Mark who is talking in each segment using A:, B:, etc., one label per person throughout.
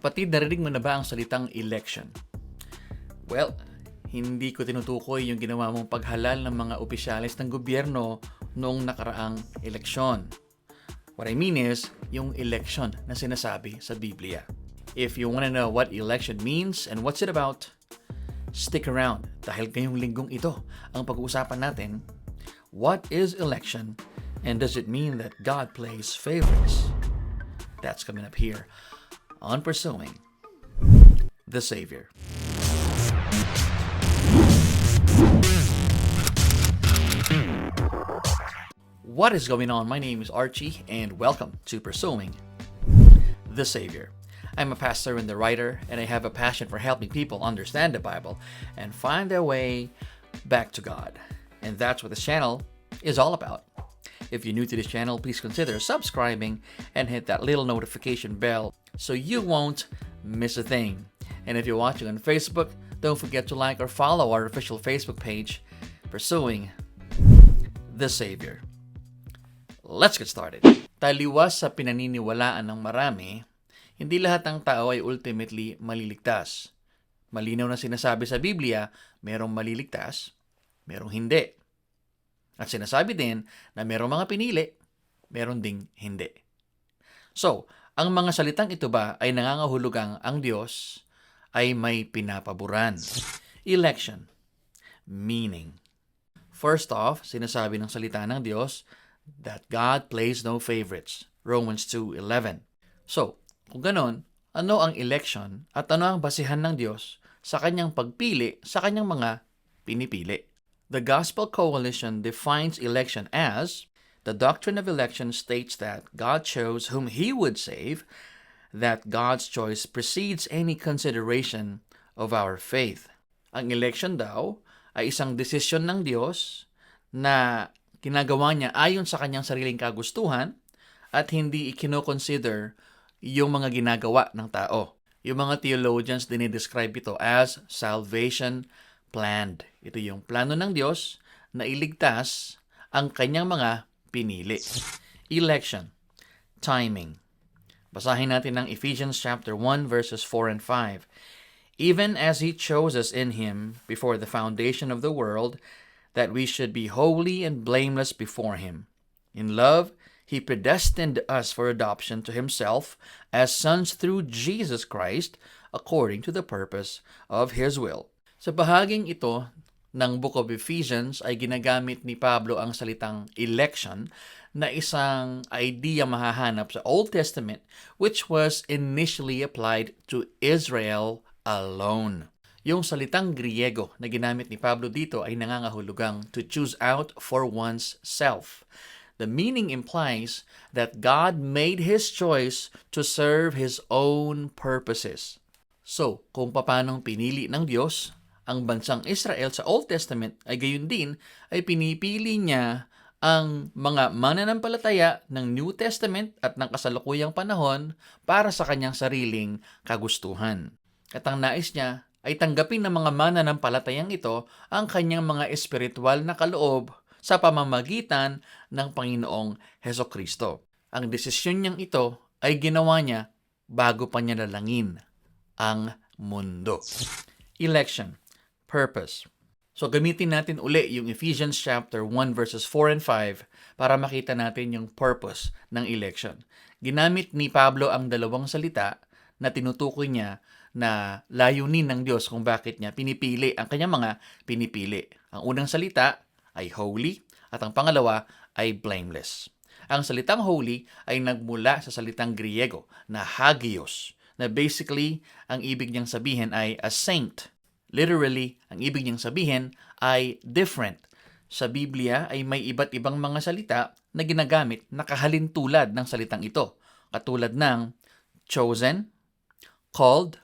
A: Kapatid, narinig mo na ba ang salitang election? Well, hindi ko tinutukoy yung ginawa mong paghalal ng mga opisyalis ng gobyerno noong nakaraang eleksyon. What I mean is, yung election na sinasabi sa Biblia. If you want to know what election means and what's it about, stick around dahil ngayong linggong ito ang pag-uusapan natin. What is election and does it mean that God plays favorites? That's coming up here on Pursuing the Savior. What is going on? My name is Archie and welcome to Pursuing the Savior. I'm a pastor and the writer, and I have a passion for helping people understand the Bible and find their way back to God. And that's what this channel is all about. If you're new to this channel, please consider subscribing and hit that little notification bell so you won't miss a thing. And if you're watching on Facebook, don't forget to like or follow our official Facebook page, Pursuing the Savior. Let's get started. Taliwas sa pinaniniwalaan ng marami, hindi lahat ng tao ay ultimately maliligtas. Malinaw na sinasabi sa Biblia, merong maliligtas, merong hindi. At sinasabi din na merong mga pinili, meron ding hindi. So, ang mga salitang ito ba ay nangangahulugang ang Diyos ay may pinapaboran? Election. Meaning. First off, sinasabi ng salita ng Diyos that God plays no favorites. Romans 2:11. So, kung ganon, ano ang election at ano ang basihan ng Diyos sa kanyang pagpili sa kanyang mga pinipili? The Gospel Coalition defines election as, the doctrine of election states that God chose whom He would save, that God's choice precedes any consideration of our faith. Ang election daw ay isang desisyon ng Diyos na ginagawa niya ayon sa kanyang sariling kagustuhan at hindi ikinoconsider yung mga ginagawa ng tao. Yung mga theologians dinidescribe ito as salvation planned. Ito yung plano ng Diyos na iligtas ang kanyang mga pinili. Election. Timing. Basahin natin ang Ephesians chapter 1 verses 4 and 5. Even as He chose us in Him before the foundation of the world, that we should be holy and blameless before Him. In love, He predestined us for adoption to Himself as sons through Jesus Christ, according to the purpose of His will. Sa bahaging ito ng Book of Ephesians ay ginagamit ni Pablo ang salitang election na isang idea mahahanap sa Old Testament which was initially applied to Israel alone. Yung salitang Griego na ginamit ni Pablo dito ay nangangahulugang to choose out for one's self. The meaning implies that God made His choice to serve His own purposes. So, kung paanong pinili ng Diyos ang bansang Israel sa Old Testament ay gayon din ay pinipili niya ang mga mananampalataya ng New Testament at ng kasalukuyang panahon para sa kanyang sariling kagustuhan. At ang nais niya ay tanggapin ng mga mananampalatayang ito ang kanyang mga espiritual na kaloob sa pamamagitan ng Panginoong Hesukristo. Ang desisyon niyang ito ay ginawa niya bago pa niya lalangin ang mundo. Election. Purpose. So gamitin natin uli yung Ephesians chapter 1 verses 4 and 5 para makita natin yung purpose ng election. Ginamit ni Pablo ang dalawang salita na tinutukoy niya na layunin ng Diyos kung bakit niya pinipili ang kanyang mga pinipili. Ang unang salita ay holy at ang pangalawa ay blameless. Ang salitang holy ay nagmula sa salitang Griego na hagios, na basically ang ibig niyang sabihin ay a saint. Literally, ang ibig niyang sabihin ay different. Sa Biblia ay may iba't ibang mga salita na ginagamit na kahalintulad ng salitang ito, katulad ng chosen, called,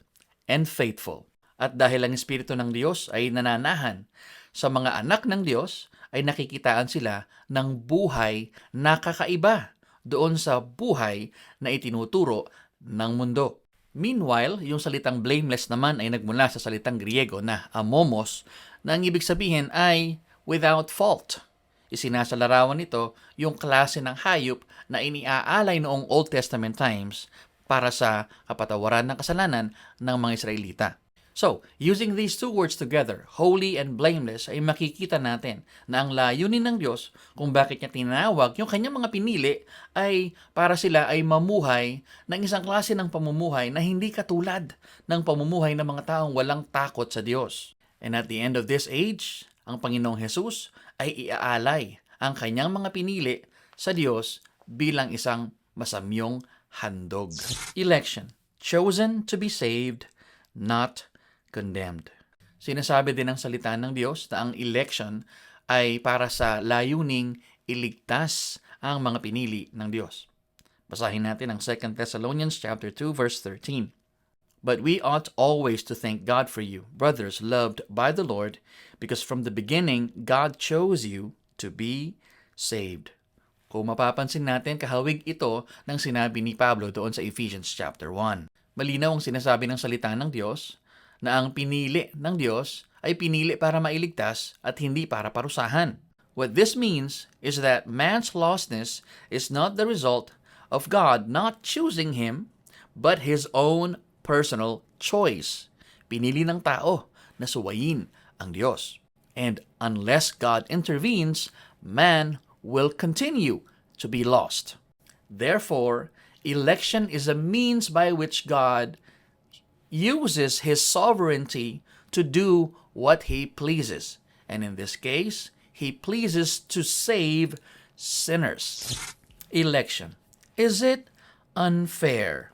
A: and faithful. At dahil ang Espiritu ng Diyos ay nananahan sa mga anak ng Diyos, ay nakikitaan sila ng buhay na kakaiba doon sa buhay na itinuturo ng mundo. Meanwhile, yung salitang blameless naman ay nagmula sa salitang Griego na amomos na ang ibig sabihin ay without fault. Isinasalarawan nito yung klase ng hayop na iniaalay noong Old Testament times para sa kapatawaran ng kasalanan ng mga Israelita. So, using these two words together, holy and blameless, ay makikita natin na ang layunin ng Diyos kung bakit niya tinawag yung kanyang mga pinili ay para sila ay mamuhay ng isang klase ng pamumuhay na hindi katulad ng pamumuhay ng mga taong walang takot sa Diyos. And at the end of this age, ang Panginoong Jesus ay iaalay ang kanyang mga pinili sa Diyos bilang isang masamyong handog. Election. Chosen to be saved, not condemned. Sinasabi din ng salita ng Diyos na ang election ay para sa layuning iligtas ang mga pinili ng Diyos. Basahin natin ang 2 Thessalonians chapter 2 verse 13. But we ought always to thank God for you, brothers loved by the Lord, because from the beginning God chose you to be saved. Kung mapapansin natin, kahawig ito ng sinabi ni Pablo doon sa Ephesians chapter 1. Malinaw ang sinasabi ng salita ng Diyos na ang pinili ng Diyos ay pinili para mailigtas at hindi para parusahan. What this means is that man's lostness is not the result of God not choosing him, but his own personal choice. Pinili ng tao na suwayin ang Diyos. And unless God intervenes, man will continue to be lost. Therefore, election is a means by which God uses His sovereignty to do what He pleases. And in this case, He pleases to save sinners. Election. Is it unfair?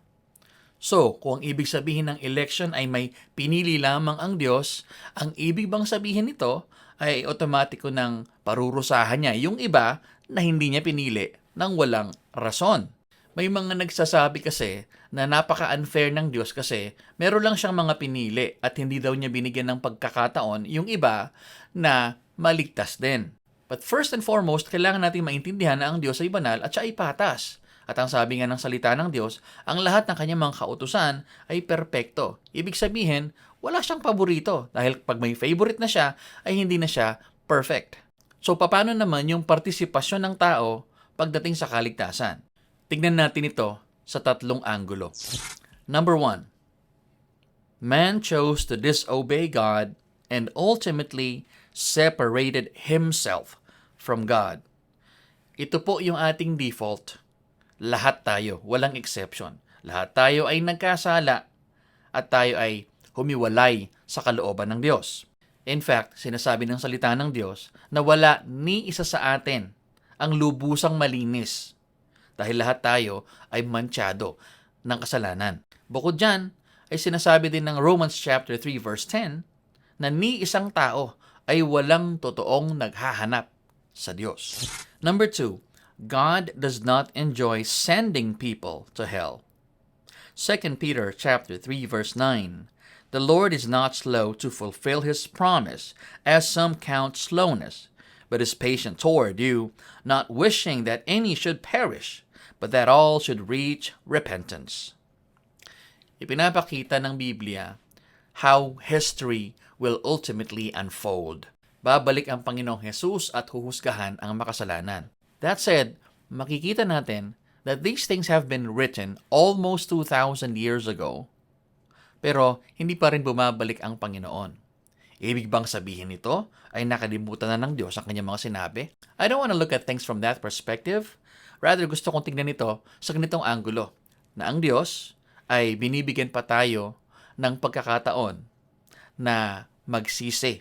A: So, kung ang ibig sabihin ng election ay may pinili lamang ang Diyos, ang ibig bang sabihin nito ay otomatiko ng parurusahan niya yung iba na hindi niya pinili ng walang rason. May mga nagsasabi kasi na napaka-unfair ng Diyos kasi meron lang siyang mga pinili at hindi daw niya binigyan ng pagkakataon yung iba na maligtas din. But first and foremost, kailangan natin maintindihan na ang Diyos ay banal at siya ay patas. At ang sabi nga ng salita ng Diyos, ang lahat ng kanyang mga kautusan ay perpekto. Ibig sabihin, wala siyang paborito dahil pag may favorite na siya, ay hindi na siya perfect. So, paano naman yung partisipasyon ng tao pagdating sa kaligtasan? Tignan natin ito sa tatlong anggulo. Number 1, man chose to disobey God and ultimately separated himself from God. Ito po yung ating default. Lahat tayo, walang exception. Lahat tayo ay nagkasala at tayo ay humiwalay sa kalooban ng Diyos. In fact, sinasabi ng salita ng Diyos na wala ni isa sa atin ang lubusang malinis dahil lahat tayo ay manchado ng kasalanan. Bukod dyan, ay sinasabi din ng Romans chapter 3 verse 10 na ni isang tao ay walang totoong naghahanap sa Diyos. Number 2, God does not enjoy sending people to hell. 2 Peter chapter 3 verse 9, the Lord is not slow to fulfill His promise, as some count slowness, but is patient toward you, not wishing that any should perish, but that all should reach repentance. Ipinapakita ng Biblia how history will ultimately unfold. Babalik ang Panginoong Jesus at huhusgahan ang makasalanan. That said, makikita natin that these things have been written almost 2,000 years ago, pero hindi pa rin bumabalik ang Panginoon. Ibig bang sabihin nito ay nakalimutan na ng Diyos ang kanyang mga sinabi? I don't want to look at things from that perspective. Rather, gusto kong tingnan ito sa ganitong anggulo, na ang Diyos ay binibigyan pa tayo ng pagkakataon na magsisi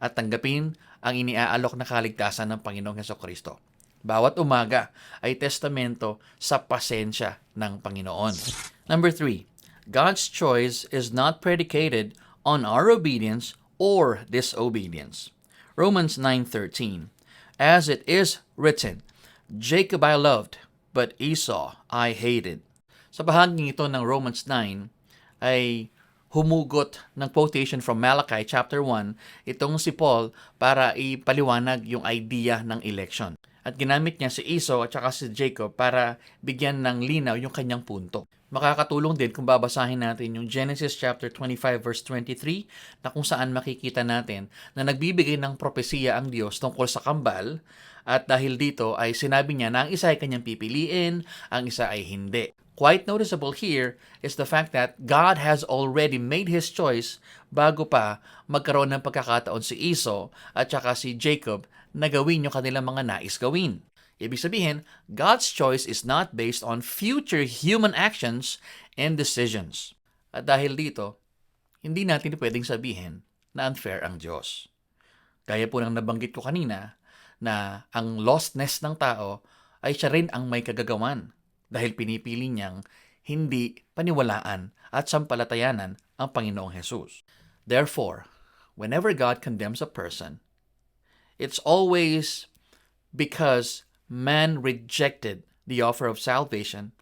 A: at tanggapin ang iniaalok na kaligtasan ng Panginoong Hesukristo. Bawat umaga ay testamento sa pasensya ng Panginoon. Number 3, God's choice is not predicated on our obedience or disobedience. Romans 9:13, as it is written, Jacob I loved, but Esau I hated. Sa bahaging ito ng Romans 9 ay humugot ng quotation from Malachi chapter 1 itong si Paul para ipaliwanag yung idea ng election. At ginamit niya si Esau at saka si Jacob para bigyan ng linaw yung kanyang punto. Makakatulong din kung babasahin natin yung Genesis chapter 25 verse 23 na kung saan makikita natin na nagbibigay ng propesiya ang Diyos tungkol sa kambal at dahil dito ay sinabi niya na ang isa ay kanyang pipiliin, ang isa ay hindi. Quite noticeable here is the fact that God has already made His choice bago pa magkaroon ng pagkakataon si Esau at saka si Jacob na gawin yung kanilang mga nais gawin. Ibig sabihin, God's choice is not based on future human actions and decisions. At dahil dito, hindi natin pwedeng sabihin na unfair ang Diyos. Gaya po ng nabanggit ko kanina na ang lostness ng tao ay siya rin ang may kagagawan dahil pinipili niyang hindi paniwalaan at sampalatayanan ang Panginoong Jesus. Therefore, whenever God condemns a person, it's always because man rejected the offer of salvation,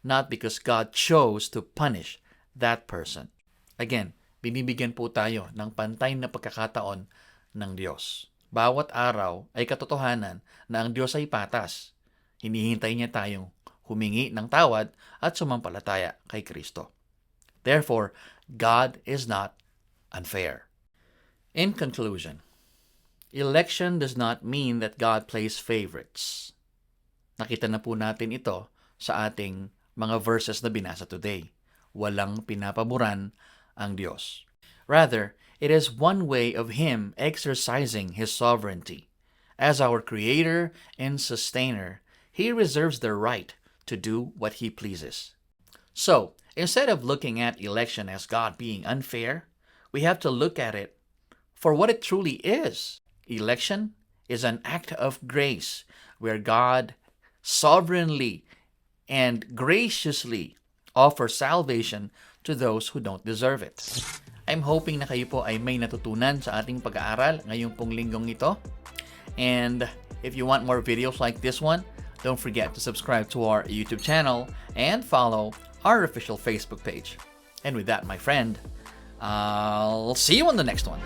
A: not because God chose to punish that person. Again, binibigyan po tayo ng pantay na pagkakataon ng Diyos. Bawat araw ay katotohanan na ang Diyos ay patas. Hinihintay niya tayong humingi ng tawad at sumampalataya kay Kristo. Therefore, God is not unfair. In conclusion, election does not mean that God plays favorites. Nakita na po natin ito sa ating mga verses na binasa today. Walang pinapaboran ang Diyos. Rather, it is one way of Him exercising His sovereignty. As our Creator and Sustainer, He reserves the right to do what He pleases. So, instead of looking at election as God being unfair, we have to look at it for what it truly is. Election is an act of grace where God sovereignly and graciously offers salvation to those who don't deserve it. I'm hoping na kayo po ay may natutunan sa ating pag-aaral ngayong pong linggong ito. And if you want more videos like this one, don't forget to subscribe to our YouTube channel and follow our official Facebook page. And with that, my friend, I'll see you on the next one.